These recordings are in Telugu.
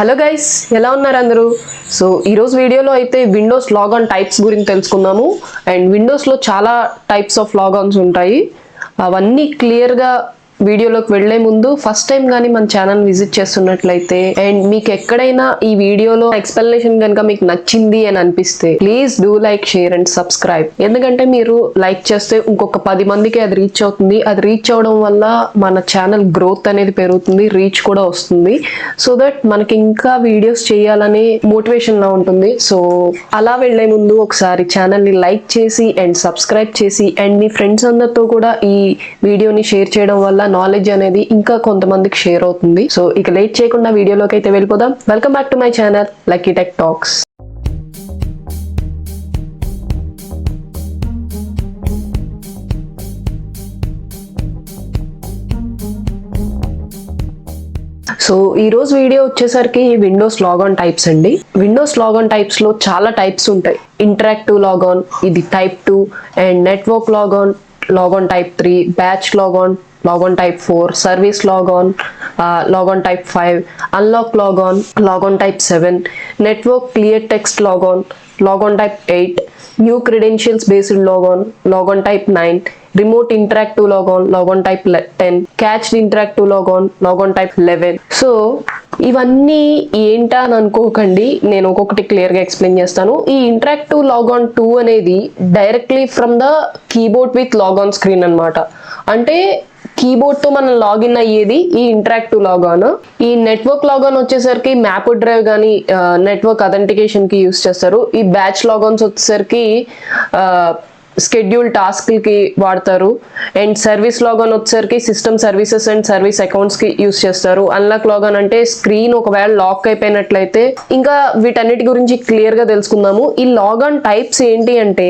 హలో గైస్, ఎలా ఉన్నారు అందరూ? సో ఈరోజు వీడియోలో అయితే విండోస్ లాగాన్ టైప్స్ గురించి తెలుసుకుందాము. అండ్ విండోస్లో చాలా టైప్స్ ఆఫ్ లాగాన్స్ ఉంటాయి. అవన్నీ క్లియర్గా వీడియోలోకి వెళ్లే ముందు ఫస్ట్ టైం కానీ మన ఛానల్ విజిట్ చేస్తున్నట్లయితే అండ్ మీకు ఎక్కడైనా ఈ వీడియోలో ఎక్స్ప్లెనేషన్ కనుక మీకు నచ్చింది అని అనిపిస్తే please do like, share and subscribe. ఎందుకంటే మీరు లైక్ చేస్తే ఇంకొక 10 మందికి అది రీచ్ అవుతుంది. అది రీచ్ అవడం వల్ల మన ఛానల్ గ్రోత్ అనేది పెరుగుతుంది, రీచ్ కూడా వస్తుంది. సో దట్ మనకి ఇంకా వీడియోస్ చేయాలనే మోటివేషన్ లా ఉంటుంది. సో అలా వెళ్లే ముందు ఒకసారి ఛానల్ ని లైక్ చేసి అండ్ సబ్స్క్రైబ్ చేసి అండ్ మీ ఫ్రెండ్స్ అందరితో కూడా ఈ వీడియోని షేర్ చేయడం వల్ల నాలెడ్జ్ అనేది ఇంకా కొంతమందికి షేర్ అవుతుంది. సో ఇక లేట్ చేయకుండా వీడియోలోకి అయితే వెళ్ళిపోదాం. Welcome back to my channel lucky tech talks. So ఈ రోజు వీడియో వచ్చేసరికి విండోస్ లాగాన్ టైప్స్ అండి. విండోస్ లాగాన్ టైప్స్ లో చాలా టైప్స్ ఉంటాయి. ఇంటరాక్టివ్ లాగాన్, ఇది type 2, and network log on, log on type 3, batch log on, log on type 4, service log on, log on type 5, unlock log on, log on type 7, network clear text log on, log on type 8, new credentials based log on, log on type 9, remote interactive log on, log on type 10, cached interactive log on, log on type 11. So ఇవన్నీ ఏంటా అని అనుకోకండి, నేను ఒక్కొక్కటి క్లియర్ గా ఎక్స్ప్లెయిన్ చేస్తాను. ఈ ఇంటరాక్టివ్ లాగాన్ 2 అనేది directly from the keyboard with log on screen అన్నమాట. అంటే కీబోర్డ్ తో మనం లాగిన్ అయ్యేది ఈ ఇంటరాక్టివ్ లాగాన్. ఈ నెట్వర్క్ లాగాన్ వచ్చేసరికి మ్యాప్ డ్రైవ్ కానీ నెట్వర్క్ అథెంటికేషన్ కి యూస్ చేస్తారు. ఈ బ్యాచ్ లాగాన్స్ వచ్చేసరికి స్కెడ్యూల్ టాస్క్లకి వాడతారు. అండ్ సర్వీస్ లాగాన్ వచ్చేసరికి system services and service accounts కి యూస్ చేస్తారు. అన్లాక్ లాగాన్ అంటే స్క్రీన్ ఒకవేళ లాక్ అయిపోయినట్లయితే. ఇంకా వీటన్నిటి గురించి క్లియర్ గా తెలుసుకుందాము. ఈ లాగాన్ టైప్స్ ఏంటి అంటే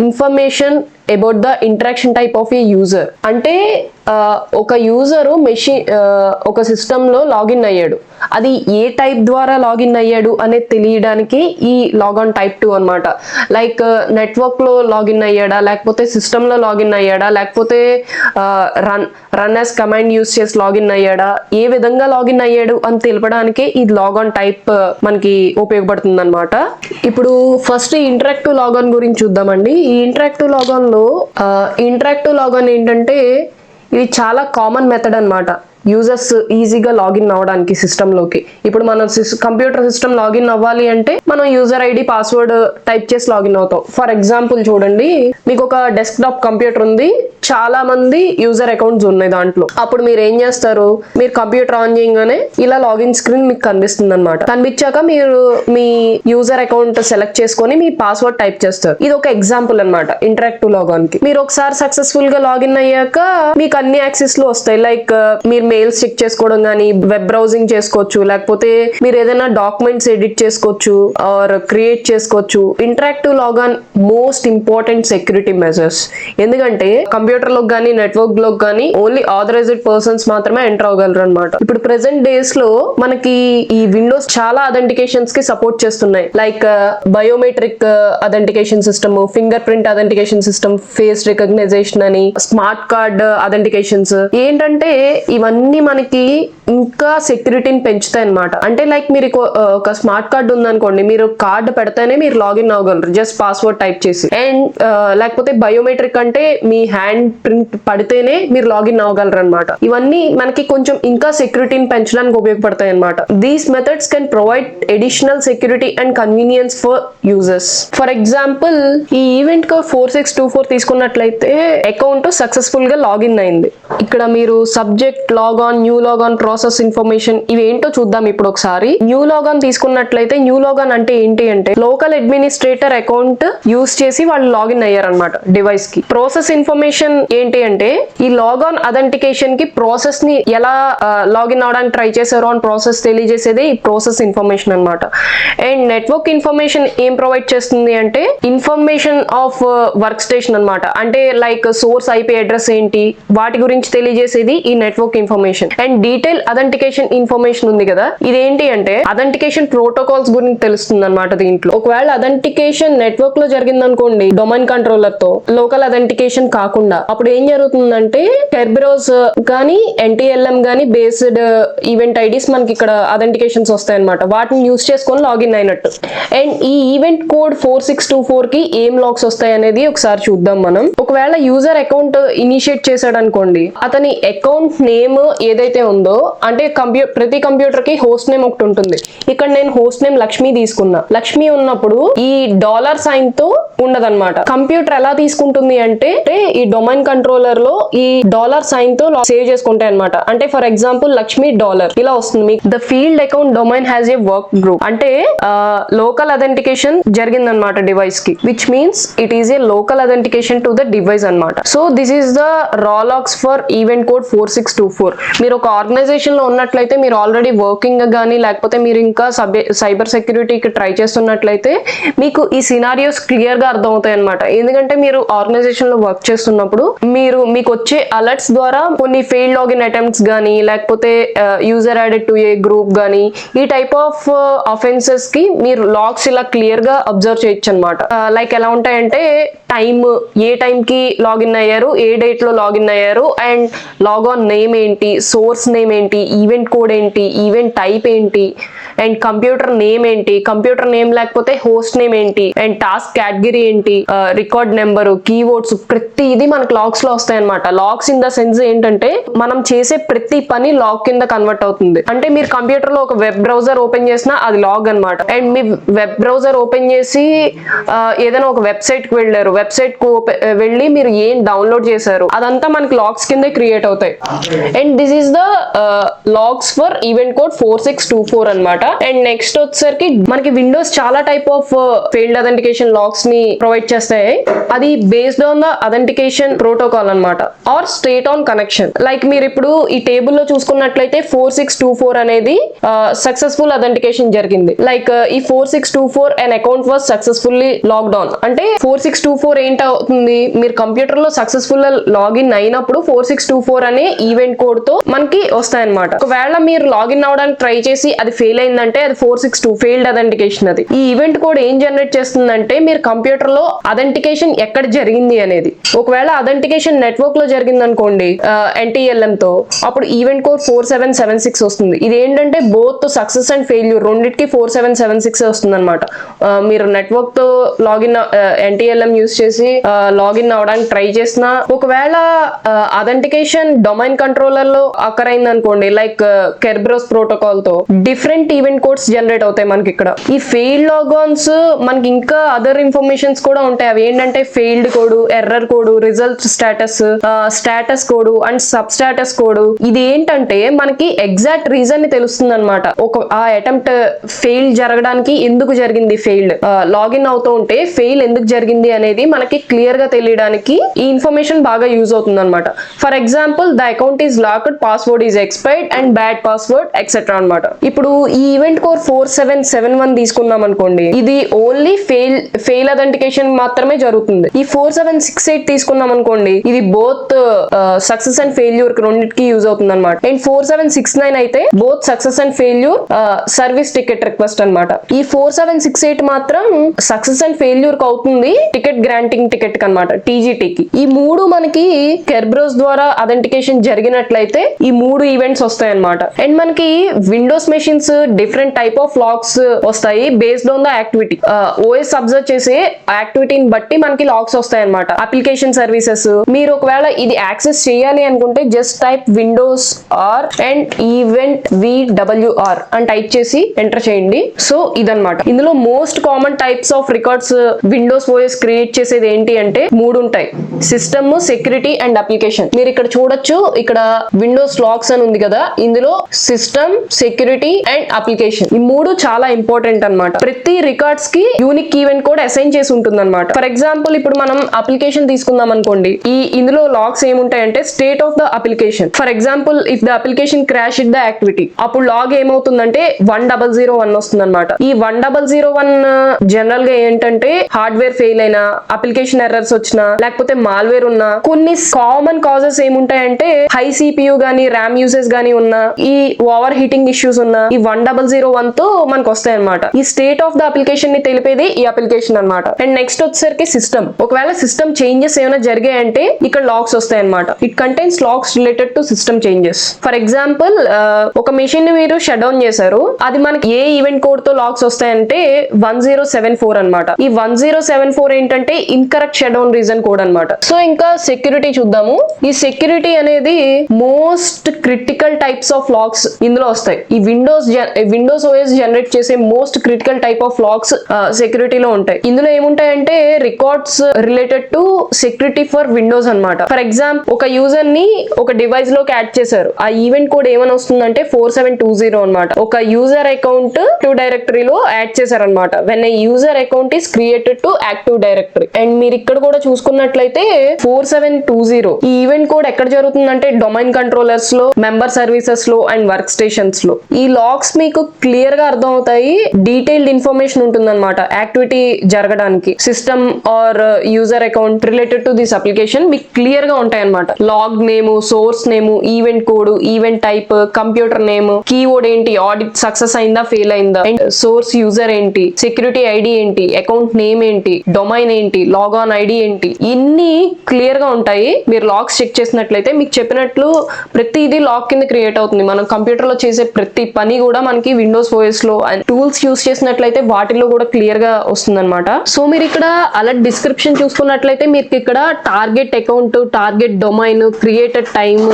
information about the interaction type of A user. అంటే ఒక యూజరు ఒక సిస్టంలో లాగిన్ అయ్యాడు, అది ఏ టైప్ ద్వారా లాగిన్ అయ్యాడు అనేది తెలియడానికి ఈ లాగాన్ టైప్ 2 అనమాట. లైక్ నెట్వర్క్ లో లాగిన్ అయ్యాడా, లేకపోతే సిస్టమ్ లో లాగిన్ అయ్యాడా, లేకపోతే రన్ యాజ్ కమాండ్ యూస్ చేసి లాగిన్ అయ్యాడా, ఏ విధంగా లాగిన్ అయ్యాడు అని తెలపడానికి ఈ లాగాన్ టైప్ మనకి ఉపయోగపడుతుంది అనమాట. ఇప్పుడు ఫస్ట్ ఇంటరాక్టివ్ లాగాన్ గురించి చూద్దామండి. ఈ ఇంటరాక్టివ్ లాగాన్ లో ఇంటరాక్టివ్ లాగాన్ ఏంటంటే ఇది చాలా కామన్ మెథడ్ అన్నమాట. యూజర్స్ ఈజీగా లాగిన్ అవ్వడానికి సిస్టంలోకి. ఇప్పుడు మన కంప్యూటర్ సిస్టమ్ లాగిన్ అవ్వాలి అంటే మనం యూజర్ ఐడి పాస్వర్డ్ టైప్ చేసి లాగిన్ అవుతాం. ఫర్ ఎగ్జాంపుల్ చూడండి, మీకు ఒక డెస్క్టాప్ కంప్యూటర్ ఉంది, చాలా మంది యూజర్ అకౌంట్స్ ఉన్నాయి దాంట్లో. అప్పుడు మీరు ఏం చేస్తారు, మీరు కంప్యూటర్ ఆన్ చేయగానే ఇలా లాగిన్ స్క్రీన్ మీకు కనిపిస్తుంది అనమాట. కనిపించాక మీరు మీ యూజర్ అకౌంట్ సెలెక్ట్ చేసుకొని మీ పాస్వర్డ్ టైప్ చేస్తారు. ఇది ఒక ఎగ్జాంపుల్ అనమాట ఇంటరాక్టివ్ లాగాన్ కి. మీరు ఒకసారి సక్సెస్ఫుల్ గా లాగిన్ అయ్యాక మీకు అన్ని యాక్సెస్ లు వస్తాయి. లైక్ మీరు మెయిల్స్ చెక్ చేసుకోవడం కానీ, వెబ్ బ్రౌజింగ్ చేసుకోవచ్చు, లేకపోతే మీరు ఏదైనా డాక్యుమెంట్స్ ఎడిట్ చేసుకోవచ్చు ఆర్ క్రియేట్ చేసుకోవచ్చు. Interactive log on most important security measures. ఎందుకంటే కంప్యూటర్ లో కానీ నెట్వర్క్ లో కానీ ఓన్లీ ఆథరైజ్డ్ పర్సన్స్ మాత్రమే ఎంటర్ అవ్వగలరు అనమాట. ఇప్పుడు ప్రెసెంట్ డేస్ లో మనకి ఈ విండోస్ చాలా అథెంటికేషన్స్ కి సపోర్ట్ చేస్తున్నాయి. Like biometric authentication system, finger print authentication system, face recognition అని, స్మార్ట్ కార్డ్ అథెంటికేషన్స్. ఏంటంటే ఇవన్నీ మనకి ఇంకా సెక్యూరిటీని పెంచుతాయి అనమాట. అంటే లైక్ మీరు ఒక స్మార్ట్ కార్డ్ ఉందనుకోండి, మీరు కార్డ్ పెడితేనే మీరు లాగిన్ అవ్వగలరు జస్ట్ పాస్వర్డ్ టైప్ చేసి. అండ్ లేకపోతే బయోమెట్రిక్ అంటే మీ హ్యాండ్ ప్రింట్ పడితేనే మీరు లాగిన్ అవ్వగలరు అనమాట. ఇవన్నీ మనకి కొంచెం ఇంకా సెక్యూరిటీని పెంచడానికి ఉపయోగపడతాయి అనమాట. These methods can provide additional security and convenience for users. For example ఈ ఈవెంట్ కు 4624 తీసుకున్నట్లయితే అకౌంట్ సక్సెస్ఫుల్ గా లాగిన్ అయింది. ఇక్కడ మీరు subject log on, new log on, process information ఇవి ఏంటో చూద్దాం ఇప్పుడు ఒకసారి. న్యూ లాగాన్ తీసుకున్నట్లయితే న్యూ లాగాన్ అంటే ఏంటి అంటే లోకల్ అడ్మినిస్ట్రేటర్ అకౌంట్ యూస్ చేసి వాళ్ళు లాగిన్ అయ్యారనమాట డివైస్ కి. ప్రాసెస్ ఇన్ఫర్మేషన్ ఏంటి అంటే ఈ లాగాన్ అథెంటికేషన్ కి ప్రాసెస్ ని ఎలా లాగిన్ అవడానికి ట్రై చేశారో అని ప్రాసెస్ తెలియజేసేది ఈ ప్రాసెస్ ఇన్ఫర్మేషన్ అనమాట. అండ్ నెట్వర్క్ ఇన్ఫర్మేషన్ ఏం ప్రొవైడ్ చేస్తుంది అంటే ఇన్ఫర్మేషన్ ఆఫ్ వర్క్ స్టేషన్ అనమాట. అంటే లైక్ సోర్స్ IP అడ్రస్ ఏంటి వాటి గురించి తెలియజేసేది ఈ network information information and detail authentication information ఉంది కదా, ఇదేంటి అంటే అథెంటికేషన్ ప్రోటోకాల్స్ గురించి తెలుస్తుంది అనమాట. దీంట్లో ఒకవేళ అథెంటికేషన్ నెట్వర్క్ లో జరిగింది అనుకోండి డొమైన్ కంట్రోలర్ తో, లోకల్ అథెంటికేషన్ కాకుండా, అప్పుడు ఏం జరుగుతుందంటే కెర్బరోస్ గానీ NTLM గానీ బేస్డ్ ఈవెంట్ ఐడీస్ మనకి ఇక్కడ అథెంటికేషన్స్ వస్తాయి అనమాట. వాటిని యూస్ చేసుకొని లాగిన్ అయినట్టు. అండ్ ఈ ఈవెంట్ కోడ్ 4624 కి ఏం లాగ్స్ వస్తాయి అనేది ఒకసారి చూద్దాం మనం. ఒకవేళ యూజర్ అకౌంట్ ఇనిషియేట్ చేశాడు అనుకోండి, అతని అకౌంట్ నేమ్ ఏదైతే ఉందో, అంటే ప్రతి కంప్యూటర్ కి హోస్ట్ నేమ్ ఒకటి ఉంటుంది. ఇక్కడ నేను హోస్ట్ నేమ్ లక్ష్మి తీసుకున్నా. లక్ష్మి ఉన్నప్పుడు ఈ $సైన్ తో ఉండదన్నమాట. కంప్యూటర్ ఎలా తీసుకుంటుంది అంటే ఈ డొమైన్ కంట్రోలర్ లో ఈ $సైన్ తో సేవ్ చేసుకుంటాయి అనమాట. అంటే ఫర్ ఎగ్జాంపుల్ లక్ష్మి $, ఇలా వస్తుంది మీకు. The field account domain has a work group, అంటే లోకల్ అథెంటికేషన్ జరిగిందనమాట డివైస్ కి, which means it is a local authentication to the device అనమాట. So this is the raw logs for event code 4624. మీరు ఒక ఆర్గనైజేషన్ లో ఉన్నట్లయితే, మీరు ఆల్రెడీ వర్కింగ్ గానీ లేకపోతే మీరు ఇంకా సైబర్ సెక్యూరిటీకి ట్రై చేస్తున్నట్లయితే మీకు ఈ సినారియోస్ క్లియర్ గా అర్థమవుతాయి అనమాట. ఎందుకంటే మీరు ఆర్గనైజేషన్ లో వర్క్ చేస్తున్నప్పుడు మీకు వచ్చే అలర్ట్స్ ద్వారా కొన్ని ఫెయిల్ లాగిన్ అటెంప్ట్స్ గానీ లేకపోతే user added to A group గానీ ఈ టైప్ ఆఫ్ అఫెన్సెస్ కి మీరు లాగ్స్ ఇలా క్లియర్ గా అబ్జర్వ్ చేయొచ్చు అనమాట. లైక్ ఎలా ఉంటాయంటే టైమ్, ఏ టైం కి లాగిన్ అయ్యారు, ఏ డేట్ లో లాగిన్ అయ్యారు, అండ్ లాగాన్ నేమ్ ఏంటి, సోర్స్ నేమ్ ఏంటి, ఈవెంట్ కోడ్ ఏంటి, ఈవెంట్ టైప్ ఏంటి, అండ్ కంప్యూటర్ నేమ్ ఏంటి, కంప్యూటర్ నేమ్ లేకపోతే హోస్ట్ నేమ్ ఏంటి, అండ్ టాస్క్ కేటగిరీ ఏంటి, రికార్డ్ నెంబరు, కీవర్డ్స్, ప్రతి ఇది మనకు లాగ్స్ లో వస్తాయి అనమాట. లాగ్స్ ఇన్ ద సెన్స్ ఏంటంటే మనం చేసే ప్రతి పని లాగ్ కింద కన్వర్ట్ అవుతుంది. అంటే మీరు కంప్యూటర్ లో ఒక వెబ్ బ్రౌజర్ ఓపెన్ చేసినా అది లాగ్ అనమాట. And me web browser open చేసి ఏదైనా ఒక వెబ్సైట్ కి వెళ్ళారు, వెబ్సైట్ కు వెళ్ళి మీరు ఏం డౌన్లోడ్ చేశారు, అదంతా మనకి లాగ్స్ కింద క్రియేట్ అవుతాయి. And this is the logs for event code 4624 అనమాట. అండ్ నెక్స్ట్ వచ్చేసరికి మనకి విండోస్ చాలా type of failed authentication logs ని ప్రొవైడ్ చేస్తాయి. అది based on the authentication protocol అనమాట, or state on connection. Like మీరు ఇప్పుడు ఈ టేబుల్ లో చూసుకున్నట్లయితే 4624 అనేది సక్సెస్ఫుల్ అథెంటికేషన్ జరిగింది. లైక్ ఈ 4624 an account was successfully logged on అంటే 4624 ఏంటవుతుంది, మీరు కంప్యూటర్ లో సక్సెస్ఫుల్ లాగిన్ అయినప్పుడు 4624 అనే ఈవెంట్ కోడ్ తో మనకి వస్తాయన్నమాట. ఒకవేళ మీరు లాగిన్ అవడానికి ట్రై చేసి అది ఫెయిల్ అయిందంటే అది 462 ఫెయిల్డ్ అథెంటికేషన్. అది ఈ ఈవెంట్ కోడ్ ఏం జనరేట్ చేస్తుందంటే మీరు కంప్యూటర్ లో అథెంటికేషన్ ఎక్కడ జరిగింది అనేది. ఒకవేళ అథెంటికేషన్ నెట్వర్క్ లో జరిగింది అనుకోండి NTLM తో, అప్పుడు ఈవెంట్ కోడ్ 4776 వస్తుంది. ఇది ఏంటంటే బోత్ సక్సెస్ అండ్ ఫెయిల్యూర్ రెండింటికి 4776 వస్తుంది అనమాట. మీరు నెట్వర్క్ తో లాగిన్ NTLM యూస్ చేసి లాగిన్ అవడానికి ట్రై చేసినా, ఒకవేళ అథెంటికేషన్ డొమైన్ కంట్రోలర్ లో అకర్ అయింది అనుకోండి, లైక్ కెర్బరోస్ ప్రోటోకాల్ తో డిఫరెంట్ ఈవెంట్ కోడ్స్ జనరేట్ అవుతాయి మనకి ఇక్కడ. ఈ ఫెయిల్డ్ లాగాన్స్ మనకి ఇంకా అదర్ ఇన్ఫర్మేషన్స్ కూడా ఉంటాయి. అవి ఏంటంటే failed code, error code, result status, status code and sub status code. ఇది ఏంటంటే మనకి ఎగ్జాక్ట్ రీజన్ ని తెలుస్తుంది అనమాట. ఆ అటెంప్ట్ ఫెయిల్ జరగడానికి ఎందుకు జరిగింది, ఫెయిల్డ్ లాగిన్ అవుతూ ఉంటే ఫెయిల్ ఎందుకు జరిగింది అనేది మనకి క్లియర్ గా తెలియడానికి ఈ ఇన్ఫర్మేషన్ బాగా యూజ్ అవుతుంది అనమాట. For example the account is locked, password is expired and bad password etcetera అనమాట. ఇప్పుడు ఈ ఈవెంట్ కోడ్ 4771 తీసుకున్నాం అనుకోండి, ఇది ఓన్లీ ఫెయిల్ అథెంటికేషన్ మాత్రమే జరుగుతుంది. ఈ 4768 తీసుకున్నాం అనుకోండి, ఇది బోత్ సక్సెస్ అండ్ ఫెయిల్యూర్ రెండింటికి యూజ్ అవుతుంది అనమాట. అండ్ 4769 అయితే both success and failure service ticket request అనమాట. ఈ 4768 మాత్రం సక్సెస్ అండ్ ఫెయిల్యూర్ కి అవుతుంది టికెట్ గ్రాంటింగ్ టికెట్ కి అనమాట, TGT-కి. ఈ మూడు మనకి కెర్బరోస్ ద్వారా అథెంటికేషన్ జరిగినట్లయితే ఈ మూడు ఈవెంట్స్ వస్తాయి అనమాట. అండ్ మనకి Windows machines different type of logs వస్తాయి based on the activity. OS observe చేసే యాక్టివిటీని బట్టి మనకి లాగ్స్ వస్తాయి అనమాట. అప్లికేషన్ సర్వీసెస్, మీరు ఒకవేళ ఇది యాక్సెస్ చేయాలి అనుకుంటే just type windows R and event VWR అని టైప్ చేసి ఎంటర్ చేయండి. సో ఇదన్నమాట. ఇందులో most common types of records windows OS create చేసేది ఏంటి అంటే మూడు ఉంటాయి: సిస్టమ్, సెక్యూరిటీ అండ్ అప్లికేషన్. మీరు ఇక్కడ చూడొచ్చు, ఇక్కడ విండోస్ లాగ్స్ అని ఉంది కదా, ఇందులో సిస్టమ్, సెక్యూరిటీ అండ్ అప్లికేషన్ ఈ మూడు చాలా ఇంపార్టెంట్ అన్నమాట. ప్రతి రికార్డ్స్ కి యూనిక్ ఈవెంట్ కోడ్ అసైన్ చేసి ఉంటుంది అనమాట. ఫర్ ఎగ్జాంపుల్ ఇప్పుడు మనం అప్లికేషన్ తీసుకుందాం అనుకోండి, ఇందులో లాగ్స్ ఏముంటాయంటే state of the application. For example if the application crash it the activity, అప్పుడు లాగ్ ఏమవుతుందంటే 1001 వస్తుంది అనమాట. ఈ 1001 జనరల్ గా ఏంటంటే హార్డ్వేర్ ఫెయిల్ అయినా, అప్లికేషన్ ఎర్రర్స్ వచ్చినా, లేకపోతే మాల్వేర్ ఉన్నా, కొన్ని కామన్ కాజెస్ ఏముంటాయంటే హై CPU CPU గానీ ర్యామ్ యూసేజ్ గానీ ఉన్నా, ఈ ఓవర్ హీటింగ్ ఇష్యూస్ ఉన్నా ఈ 1001 తో మనకు వస్తాయి అనమాట. ఈ స్టేట్ ఆఫ్ ద అప్లికేషన్ ని తెలిపేది ఈ అప్లికేషన్ అనమాట. అండ్ నెక్స్ట్ వచ్చేసరికి సిస్టమ్. ఒకవేళ సిస్టమ్ చేంజెస్ ఏమైనా జరిగాయంటే ఇక్కడ లాగ్స్ వస్తాయి అనమాట. It contains logs related to system changes. For example ఒక మెషిన్ ని మీరు షట్ డౌన్ చేశారు, అది మనకి ఏ ఈవెంట్ కోడ్ తో లాగ్స్ వస్తాయంటే 1074 అనమాట. ఈ 1074 ఏంటంటే incorrect shut down reason code అనమాట. సో ఇంకా సెక్యూరిటీ చూద్దాము. ఈ సెక్యూరిటీ అనేది most critical types of logs ఇందులో వస్తాయి. ఈ విండోస్ ఓఎస్ జనరేట్ చేసే most critical type of logs సెక్యూరిటీలో ఉంటాయి. ఇందులో ఏముంటాయంటే records related to security for Windows అన్నమాట. ఫర్ ఎగ్జాంపుల్ ఒక యూజర్ ని ఒక డివైస్ లోకి యాడ్ చేశారు, ఆ ఈవెంట్ కోడ్ ఏమని వస్తుందంటే 4720 అనమాట. ఒక యూజర్ అకౌంట్ యాక్టివ్ డైరెక్టరీలో యాడ్ చేశారనమాట. When a user account is created to active directory. And మీరు ఇక్కడ కూడా చూసుకున్నట్లయితే 4720 ఈ ఈవెంట్ కోడ్ ఎక్కడ జరుగుతుందంటే డొమైన్ కంట్రోలర్స్ లో, మెంబర్ సర్వీసెస్ లో అండ్ వర్క్ స్టేషన్స్ లో. ఈ లాగ్స్ మీకు క్లియర్ గా అర్థం అవుతాయి. డీటెయిల్డ్ ఇన్ఫర్మేషన్ ఉంటుందన్నమాట యాక్టివిటీ జరగడానికి. System or user account related to this application మీకు క్లియర్ గా ఉంటాయి అనమాట. Log name, source name, event code, event type, computer name, keyword ఏంటి, ఆడిట్ సక్సెస్ అయిందా ఫెయిల్ అయిందా, అండ్ సోర్స్ యూజర్ ఏంటి, సెక్యూరిటీ ఐడి ఏంటి, అకౌంట్ నేమ్ ఏంటి, డొమైన్ ఏంటి, లాగ్ ఆన్ ఐడి ఏంటి, ఇన్ని క్లియర్ గా ఉంటాయి. మీరు లాగ్స్ చెక్ చేసినట్లయితే మీకు చెప్పినట్లు ప్రతిదీ లాగ్ కింద క్రియేట్ అవుతుంది. మనం కంప్యూటర్ లో చేసే ప్రతి పని కూడా మనకి విండోస్ ఓఎస్ లో టూల్స్ యూస్ చేసినట్లయితే వాటిలో కూడా క్లియర్ గా వస్తుంది అనమాట. సో మీరు ఇక్కడ అలర్ట్ డిస్క్రిప్షన్ చూసుకున్నట్లయితే మీకు ఇక్కడ target account, target domain, created time,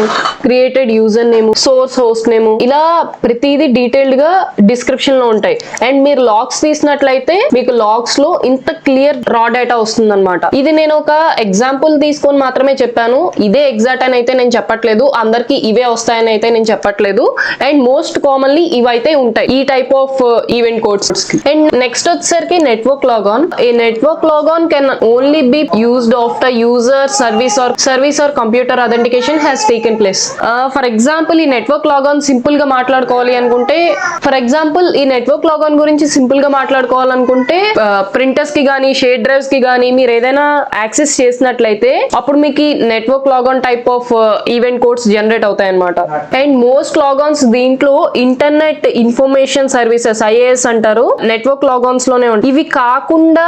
created user name, source host name, ఇలా ప్రతిదీ డీటెయిల్డ్ గా డిస్క్రిప్షన్ లో ఉంటాయి. అండ్ మీరు లాగ్స్ తీసినట్లయితే మీకు లాగ్స్ లో ఇంత క్లియర్ రా డేటా వస్తుంది అనమాట. ఇది నేను ఒక ఎగ్జాంపుల్ తీసుకొని మాత్రమే చెప్పాను, ఇదే ఎగ్జాక్ట్ అని అయితే నేను చెప్పట్లేదు, అందరికి ఇవే వస్తాయని అయితే నేను చెప్పట్లేదు. అండ్ మోస్ట్ కామన్లీ ఇవైతే ఉంటాయి ఈ type of event codes. And next వచ్చేసరికి network logon. A network logon can only be used of the user service or computer authentication has taken place. For example ఈ నెట్వర్క్ లాగాన్ సింపుల్ గా మాట్లాడుకోవాలి అనుకుంటే, ప్రింటర్స్ కి గానీ షేర్ డ్రైవ్స్ కి గానీ మీరు ఏదైనా యాక్సెస్ చేసినట్లయితే అప్పుడు మీకు network log on type of event codes generate అవుతాయి అనమాట. అండ్ మోస్ట్ లాగాన్స్ దీంట్లో ఇంటర్నెట్ ఇన్ఫర్మేషన్ సర్వీసెస్ IIS అంటారు, నెట్వర్క్ లాగాన్స్ లోనే ఉంటాయి. ఇవి కాకుండా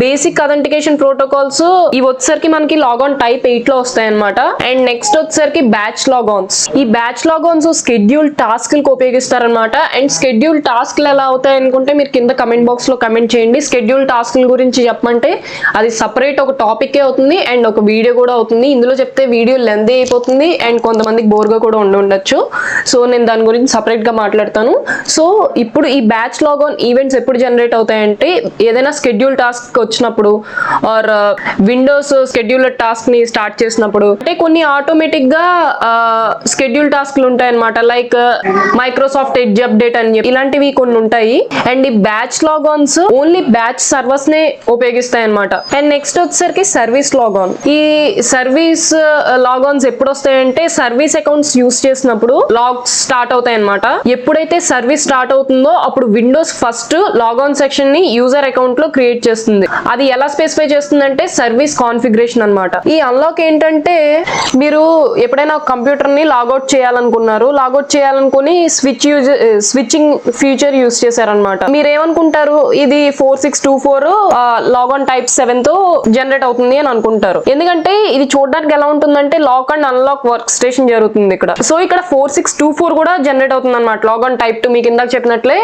బేసిక్ అథెంటికేషన్ ప్రోటోకాల్స్ ఇవి వచ్చేసరికి మనకి లాగాన్ టైప్ 8 లో వస్తాయి అనమాట. అండ్ నెక్స్ట్ వచ్చేసరికి బ్యాచ్ లాగాన్స్. ఈ బ్యాచ్ లాగాన్స్ స్కెడ్యూల్ టాస్క్ లకు ఉపయోగిస్తారనమాట. అండ్ స్కెడ్యూల్ టాస్క్లు ఎలా అవుతాయి అనుకుంటే మీరు కింద కమెంట్ బాక్స్ లో కమెంట్ చేయండి. స్కెడ్యూల్ టాస్క్ల గురించి చెప్పమంటే అది సపరేట్ ఒక టాపిక్ అవుతుంది అండ్ ఒక వీడియో కూడా అవుతుంది. ఇందులో చెప్తే వీడియో లెంత్ అయిపోతుంది అండ్ కొంతమందికి బోర్గా కూడా ఉండొచ్చు. సో నేను దాని గురించి సపరేట్ గా మాట్లాడతాను. సో ఇప్పుడు ఈ బ్యాచ్ లాగాన్ ఈవెంట్స్ ఎప్పుడు జనరేట్ అవుతాయంటే ఏదైనా స్కెడ్యూల్ టాస్క్ వచ్చినప్పుడు ఆర్ విండోస్ స్కెడ్యూలర్ టాస్క్ ని స్టార్ట్ చేసినప్పుడు, అంటే కొన్ని ఆటోమేటిక్ గా స్కెడ్యూల్ టాస్క్లు ఉంటాయి అనమాట. లైక్ మైక్రోసాఫ్ట్ ఎడ్జ్ అప్డేట్ అని చెప్పి ఇలాంటివి కొన్ని ఉంటాయి. అండ్ ఈ బ్యాచ్ లాగాన్స్ ఓన్లీ బ్యాచ్ సర్వర్స్ నే ఉపయోగిస్తాయి అనమాట. అండ్ నెక్స్ట్ వచ్చేసరికి సర్వీస్ లాగాన్. ఈ సర్వీస్ లాగాన్స్ ఎప్పుడు వస్తాయంటే సర్వీస్ అకౌంట్స్ యూస్ చేసినప్పుడు లాగ్స్ స్టార్ట్ అవుతాయి అనమాట. ఎప్పుడైతే సర్వీస్ స్టార్ట్ అవుతుందో అప్పుడు విండోస్ ఫస్ట్ లాగాన్ సెక్షన్ ని యూజర్ అకౌంట్ లో క్రియేట్ చేస్తుంది. అది ఎలా స్పెసిఫై చేస్తుందంటే సర్వీస్ కాన్ఫిగరేషన్ అనమాట. ఈ అన్లాక్ ఏంటంటే మీరు ఎప్పుడైనా కంప్యూటర్ ని లాగౌట్ చేయాలనుకుని స్విచ్చింగ్ ఫ్యూచర్ యూస్ చేశారనమాట. మీరు ఏమనుకుంటారు, ఇది 4624 లాగాన్ టైప్ 7 తో జనరేట్ అవుతుంది అని అనుకుంటారు. ఎందుకంటే ఇది చూడడానికి ఎలా ఉంటుందంటే lock and unlock workstation జరుగుతుంది ఇక్కడ. సో ఇక్కడ 4624 కూడా జనరేట్ అవుతుంది అనమాట లాగాన్ టైప్ 2. మీకు ఇందాక చెప్పినట్లే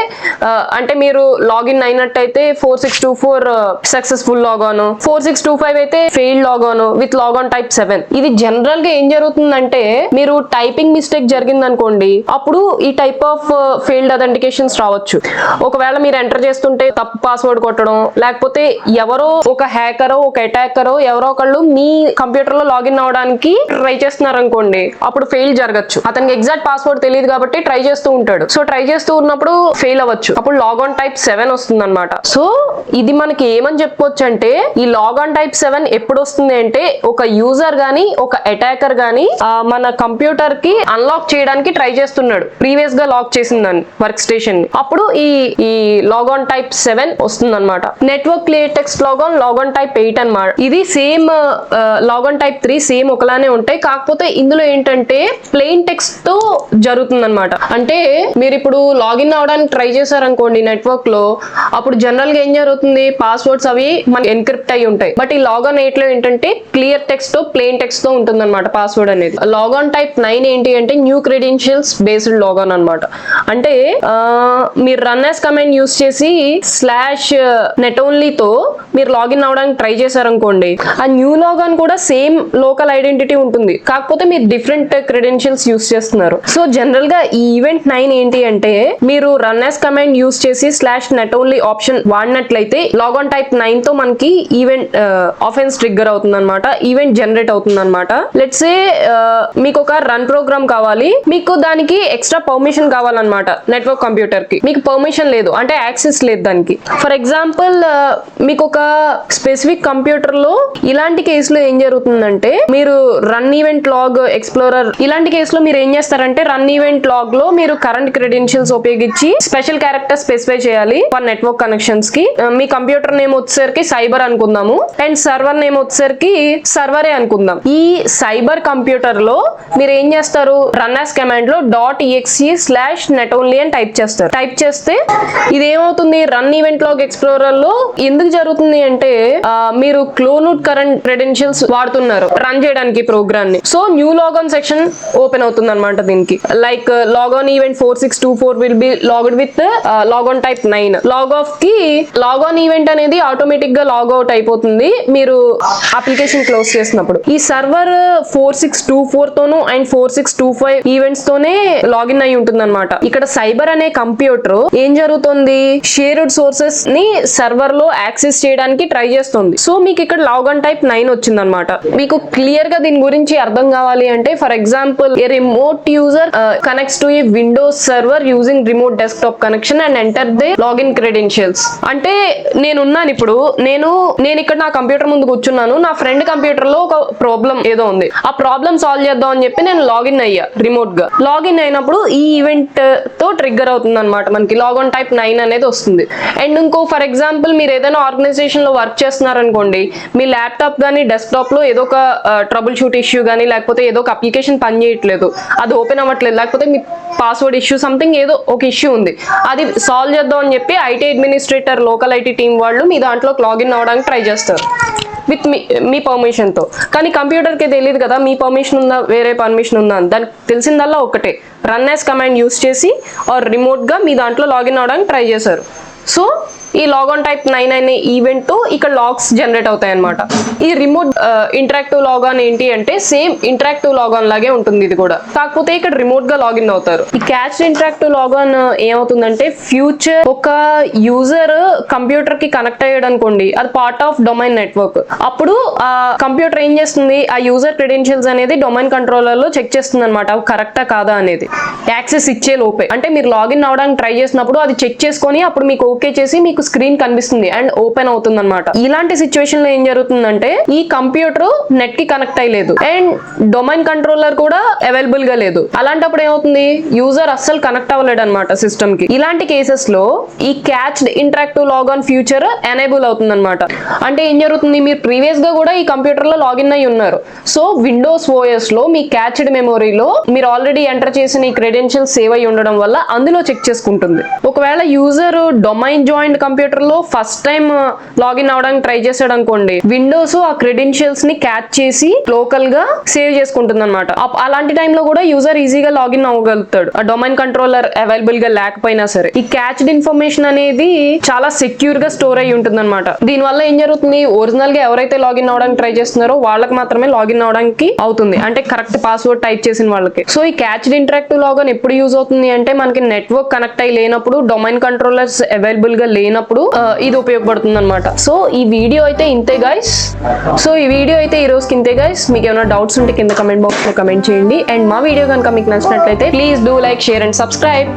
అంటే మీరు లాగిన్ అయినట్టయితే 4624 సక్సెస్ఫుల్ లాగాన్, 4625 అయితే failed log on with logon type 7. ఇది జనరల్ గా ఏం జరుగుతుందంటే మీరు టైపింగ్ మిస్టేక్ జరిగింది అనుకోండి, అప్పుడు ఈ టైప్ ఆఫ్ ఫెయిల్డ్ అథెంటికేషన్స్ రావచ్చు. ఒకవేళ మీరు ఎంటర్ చేస్తుంటే తప్పు పాస్వర్డ్ కొట్టడం, లేకపోతే ఎవరో ఒక హ్యాకరో ఒక అటాకరో ఎవరో ఒకళ్ళు మీ కంప్యూటర్ లో లాగిన్ అవడానికి ట్రై చేస్తున్నారు అనుకోండి, అప్పుడు ఫెయిల్ జరగచ్చు. అతనికి ఎగ్జాక్ట్ పాస్వర్డ్ తెలియదు కాబట్టి ట్రై చేస్తూ ఉంటాడు. సో ట్రై చేస్తూ ఉన్నప్పుడు ఫెయిల్ అవ్వచ్చు, అప్పుడు లాగాన్ టైప్ 7 వస్తుంది అనమాట. సో ఇది మనకి ఏమని చెప్పుకోవచ్చు అంటే ఈ లాగాన్ టైప్ 7 ఎప్పుడు వస్తుంది అంటే ఒక యూజర్ గానీ ఒక అటాకర్ గానీ మన కంప్యూటర్ కి అన్లాక్ చేయడానికి ట్రై చేస్తున్నాడు, ప్రీవియస్ గా లాక్ చేసిందని వర్క్ స్టేషన్ ని, అప్పుడు ఈ లాగాన్ టైప్ 7 వస్తుంది అనమాట. Network clear text log on type 8 అనమాట. ఇది సేమ్ లాగాన్ టైప్ 3 సేమ్ ఒకలానే ఉంటాయి. కాకపోతే ఇందులో ఏంటంటే అంటే ప్లెయిన్ టెక్స్ట్ తో జరుగుతుంది అనమాట. అంటే మీరు ఇప్పుడు లాగిన్ అవడానికి ట్రై చేశారనుకోండి నెట్వర్క్ లో, అప్పుడు జనరల్ గా ఏం జరుగుతుంది, పాస్వర్డ్స్ అవి మనకి ఎన్క్రిప్ట్ అయి ఉంటాయి. బట్ ఈ లాగాన్ 8 లో ఏంటంటే క్లియర్ టెక్స్ట్ తో ప్లెయిన్ టెక్స్ట్ తో ఉంటుంది అనమాట పాస్వర్డ్ అనేది. లాగాన్ టైప్ 9 ఏంటి అంటే న్యూ క్రెడెన్షియల్స్ బేస్డ్ లాగాన్ అనమాట. అంటే మీరు రన్ యాస్ కమాండ్ యూస్ చేసి /net only తో మీరు లాగిన్ అవడానికి ట్రై చేశారనుకోండి, ఆ న్యూ లాగాన్ కూడా సేమ్ లోకల్ ఐడెంటిటీ ఉంటుంది, కాకపోతే మీరు డిఫరెంట్ క్రెడెన్షియల్స్ యూస్ చేస్తున్నారు. సో జనరల్ గా ఈ ఈవెంట్ 9 ఏంటి అంటే మీరు రన్ యాస్ కమాండ్ యూస్ చేసి /net only ఆప్షన్ వాడినట్లయితే లాగాన్ టైప్ 9 తో మనకి ఈవెంట్ ఆఫెన్స్ ట్రిగ్గర్ అవుతుంది అనమాట, ఈవెంట్ జనరేట్ అవుతుంది అనమాట. లెట్స్ సే మీకు ఒక రన్ ప్రోగ్రామ్ కావాలి, మీకు దానికి ఎక్స్ట్రా పర్మిషన్ కావాలన్నమాట. నెట్వర్క్ కంప్యూటర్ కి మీకు పర్మిషన్ లేదు అంటే యాక్సెస్ లేదు దానికి. ఫర్ ఎగ్జాంపుల్ మీకు ఒక స్పెసిఫిక్ కంప్యూటర్ లో ఇలాంటి కేసులో ఏం జరుగుతుందంటే, మీరు రన్ ఈవెంట్ లాగ్ ఎక్స్ప్లోరర్ ఇలాంటి కేసులో మీరు ఏం చేస్తారంటే రన్ ఈవెంట్ లాగ్ లో మీరు కరెంట్ క్రెడెన్షియల్స్ ఉపయోగించి స్పెషల్ క్యారెక్టర్ స్పెసిఫై చేయాలి ఫర్ నెట్వర్క్ కనెక్షన్స్ కి. మీ కంప్యూటర్ నేమ్ వచ్చేసరికి సైబర్ అనుకుందాము అండ్ సర్వర్ నేమ్ వచ్చేసరికి సర్వరే అనుకుందాం. ఈ సైబర్ కంప్యూటర్ లో మీరు ఏం చేస్తారు, రన్ యాస్ కమాండ్ లో .exe/net only అని టైప్ చేస్తారు. టైప్ చేస్తే ఇది ఏమవుతుంది, రన్ ఈవెంట్ లాగ్ ఎక్స్ప్లోరర్ లో ఎందుకు జరుగుతుంది అంటే మీరు క్లోన్డ్ కరెంట్ క్రెడెన్షియల్స్ వాడుతున్నారు రన్ చేయడానికి ప్రోగ్రామ్ ని. So new logon section open అవుతుంది అనమాట దీనికి. Like logon event 4624 will be logged with logon type 9. Log off కి లాగాన్ ఈవెంట్ అనేది ఆటోమేటిక్ గా లాగ్ అవుట్ అయిపోతుంది మీరు అప్లికేషన్ క్లోజ్ చేసినప్పుడు. ఈ సర్వర్ 4624 తోను అండ్ 4625 ఈవెంట్స్ తోనే లాగిన్ అయి ఉంటుంది అనమాట. ఇక్కడ సైబర్ అనే కంప్యూటర్ ఏం జరుగుతుంది, షేర్డ్ సోర్సెస్ ని సర్వర్ లో యాక్సెస్ చేయడానికి ట్రై చేస్తుంది. సో మీకు ఇక్కడ లాగాన్ టైప్ 9 వచ్చింది అనమాట. మీకు క్లియర్ గా దీని గురించి అర్థం కావాలి అంటే, for example A remote user connects to A Windows server using remote desktop connection and enter they login credentials. అంటే నేనున్నాను ఇప్పుడు, నేను ఇక్కడ నా కంప్యూటర్ ముందు కూర్చున్నాను, నా ఫ్రెండ్ కంప్యూటర్ లో ఒక ప్రాబ్లం ఏదో ఉంది, ఆ ప్రాబ్లం సాల్వ్ చేద్దాం అని చెప్పి నేను లాగిన్ అయ్యా రిమోట్ గా. లాగిన్ అయినప్పుడు ఈ ఈవెంట్ తో ట్రిగ్గర్ అవుతుంది అనమాట, మనకి లాగాన్ టైప్ 9 అనేది వస్తుంది. అండ్ ఇంకో ఫర్ ఎగ్జాంపుల్ మీరు ఏదైనా ఆర్గనైజేషన్ లో వర్క్ చేస్తున్నారనుకోండి, మీ ల్యాప్టాప్ కానీ డెస్క్టాప్ లో ఏదో ఒక ట్రబుల్ షూట్ ఇష్యూ కానీ లేకపోతే ఏదో ఒక అప్లికేషన్ పని చేయట్లేదు, అది ఓపెన్ అవ్వట్లేదు, లేకపోతే మీ పాస్వర్డ్ ఇష్యూ సంథింగ్ ఏదో ఒక ఇష్యూ ఉంది, అది సాల్వ్ చేద్దాం అని చెప్పి IT administrator local IT team వాళ్ళు మీ దాంట్లో లాగిన్ అవ్వడానికి ట్రై చేస్తారు విత్ మీ పర్మిషన్ తో. కానీ కంప్యూటర్ కి తెలియదు కదా మీ పర్మిషన్ ఉందా వేరే పర్మిషన్ ఉందా అని. దానికి తెలిసిందల్లా ఒకటే, రన్ యాస్ కమాండ్ యూస్ చేసి ఆర్ రిమోట్ గా మీ దాంట్లో లాగిన్ అవడానికి ట్రై చేశారు. సో ఈ లాగాన్ టైప్ 9 అనే ఈవెంట్ తో ఇక్కడ లాగ్స్ జనరేట్ అవుతాయి అనమాట. ఈ రిమోట్ ఇంటరాక్టివ్ లాగాన్ ఏంటి అంటే సేమ్ ఇంటరాక్టివ్ లాగాన్ లాగే ఉంటుంది ఇది కూడా, కాకపోతే ఇక్కడ రిమోట్ గా లాగిన్ అవుతారు. ఈ క్యాచ్డ్ ఇంటరాక్టివ్ లాగాన్ ఏమవుతుందంటే, ఫ్యూచర్ ఒక యూజర్ కంప్యూటర్ కి కనెక్ట్ అయ్యాడు అనుకోండి, అది పార్ట్ ఆఫ్ డొమైన్ నెట్వర్క్. అప్పుడు ఆ కంప్యూటర్ ఏం చేస్తుంది, ఆ యూజర్ క్రెడెన్షియల్స్ అనేది డొమైన్ కంట్రోలర్ లో చెక్ చేస్తుంది అనమాట, అవి కరెక్టా కాదా అనేది యాక్సెస్ ఇచ్చే లోపే. అంటే మీరు లాగిన్ అవడానికి ట్రై చేసినప్పుడు అది చెక్ చేసుకొని అప్పుడు మీకు ఓకే చేసి మీకు స్క్రీన్ కనిపిస్తుంది అండ్ ఓపెన్ అవుతుంది అనమాట. ఇలాంటి సిచ్యువేషన్ లో ఏం జరుగుతుందంటే, ఈ కంప్యూటర్ నెట్ కి కనెక్ట్ అయ్యలేదు అండ్ డొమైన్ కంట్రోలర్ కూడా అవైలబుల్ గా లేదు. అలాంటప్పుడు ఏమవుతుంది, యూజర్ అస్సలు కనెక్ట్ అవ్వలేడు అనమాట సిస్టమ్ కి. ఇలాంటి కేసెస్ లో ఈ cached interactive log on future enable అవుతుంది అనమాట. అంటే ఏం జరుగుతుంది, మీరు ప్రీవియస్ గా కూడా ఈ కంప్యూటర్ లో లాగిన్ అయి ఉన్నారు. సో విండోస్ ఓఎస్ లో మీ క్యాచ్డ్ మెమొరీలో మీరు ఆల్రెడీ ఎంటర్ చేసిన ఈ క్రెడెన్షియల్స్ సేవ్ అయి ఉండడం వల్ల అందులో చెక్ చేసుకుంటుంది. ఒకవేళ యూజర్ డొమైన్ జాయింట్ కంప్యూటర్ లో ఫస్ట్ టైం లాగిన్ అవడానికి ట్రై చేశాడు అనుకోండి, విండోస్ ఆ క్రెడెన్షియల్స్ ని క్యాచ్ చేసి లోకల్ గా సేవ్ చేసుకుంటుంది అనమాట. అలాంటి టైంలో కూడా యూజర్ ఈజీగా లాగిన్ అవ్వగలుగుతాడు, ఆ డొమైన్ కంట్రోలర్ అవైలబుల్ గా లేకపోయినా సరే. ఈ క్యాచ్డ్ ఇన్ఫర్మేషన్ అనేది చాలా సెక్యూర్ గా స్టోర్ అయ్యి ఉంటుంది అనమాట. దీని వల్ల ఏం జరుగుతుంది, ఒరిజినల్ గా ఎవరైతే లాగిన్ అవడానికి ట్రై చేస్తున్నారో వాళ్ళకి మాత్రమే లాగిన్ అవడానికి అవుతుంది, అంటే కరెక్ట్ పాస్వర్డ్ టైప్ చేసిన వాళ్ళకి. సో ఈ క్యాచ్డ్ ఇంటరాక్టివ్ లాగాన్ ఎప్పుడు యూజ్ అవుతుంది అంటే, మనకి నెట్వర్క్ కనెక్ట్ అయ్యి లేనప్పుడు, డొమైన్ కంట్రోలర్స్ అవైలబుల్ గా లేనప్పుడు ఇది ఉపయోగపడుతుంది అనమాట. సో ఈ వీడియో అయితే ఇంతే గైస్. ఈ రోజుకి ఇంతే గైస్. మీకు ఏమైనా డౌట్స్ ఉంటే కింద కమెంట్ బాక్స్ లో కమెంట్ చేయండి. అండ్ మా వీడియో కనుక మీకు నచ్చినట్లయితే please do like, share and subscribe.